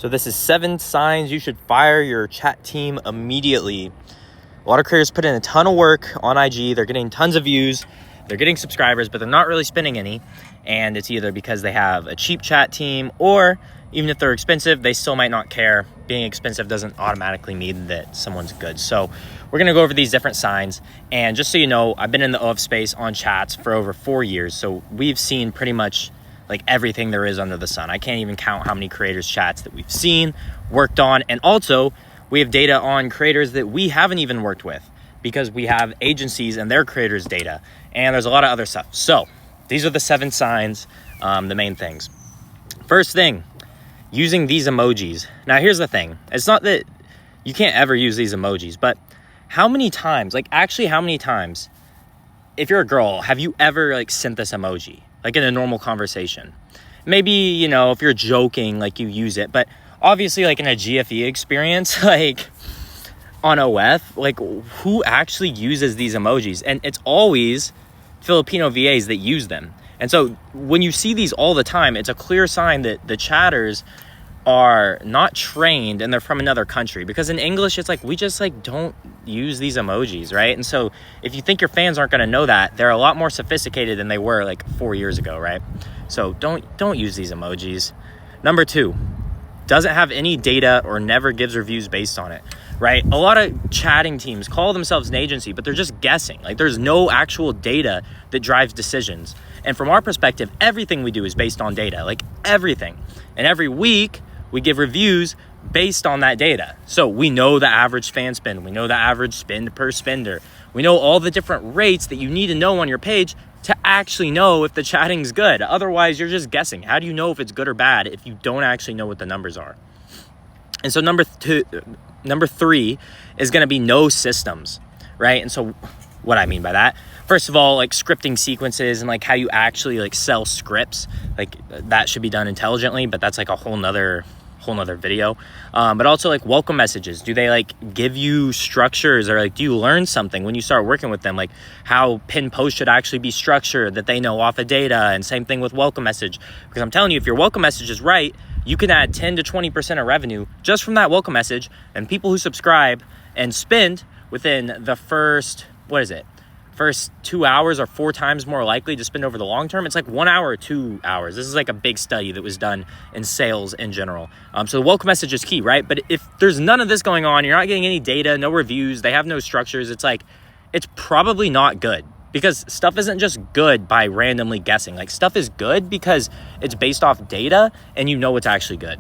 So this is 7 signs you should fire your chat team immediately. A lot of creators put in a ton of work on IG. They're getting tons of views. They're getting subscribers, but they're not really spending any. And it's either because they have a cheap chat team, or even if they're expensive, they still might not care. Being expensive doesn't automatically mean that someone's good. So we're going to go over these different signs. And just so you know, I've been in the OF space on chats for over 4 years. So we've seen pretty much like everything there is under the sun. I can't even count how many creators' chats that we've seen, worked on. And also we have data on creators that we haven't even worked with, because we have agencies and their creators' data. And there's a lot of other stuff. So these are the 7 signs, the main things. First thing, using these emojis. Now here's the thing. It's not that you can't ever use these emojis, but how many times, if you're a girl, have you ever like sent this emoji? Like in a normal conversation? Maybe, you know, if you're joking, like you use it, but obviously like in a GFE experience, like on OF, like who actually uses these emojis? And it's always Filipino VAs that use them. And so when you see these all the time, it's a clear sign that the chatters are not trained and they're from another country. Because in English, it's like, we just like don't use these emojis, right? And so if you think your fans aren't going to know that, they're a lot more sophisticated than they were like 4 years ago, right? So don't use these emojis. Number 2, doesn't have any data or never gives reviews based on it, right? A lot of chatting teams call themselves an agency, but they're just guessing. Like there's no actual data that drives decisions. And from our perspective, everything we do is based on data, like everything. And every week we give reviews based on that data. So we know the average fan spend. We know the average spend per spender. We know all the different rates that you need to know on your page to actually know if the chatting's good. Otherwise, you're just guessing. How do you know if it's good or bad if you don't actually know what the numbers are? And so number 3 is going to be no systems, right? And so what I mean by that, first of all, like scripting sequences and like how you actually like sell scripts, like that should be done intelligently, but that's like a whole nother video. But also like welcome messages. Do they like give you structures, or like do you learn something when you start working with them? Like how pin post should actually be structured that they know off of data, and same thing with welcome message. Because I'm telling you, if your welcome message is right, you can add 10 to 20% of revenue just from that welcome message. And people who subscribe and spend within the first 2 hours are 4 times more likely to spend over the long term. It's like 1 hour or 2 hours. This is like a big study that was done in sales in general. So the welcome message is key, right? But if there's none of this going on, you're not getting any data, no reviews, they have no structures, it's like, it's probably not good. Because stuff isn't just good by randomly guessing. Like stuff is good because it's based off data and you know it's actually good.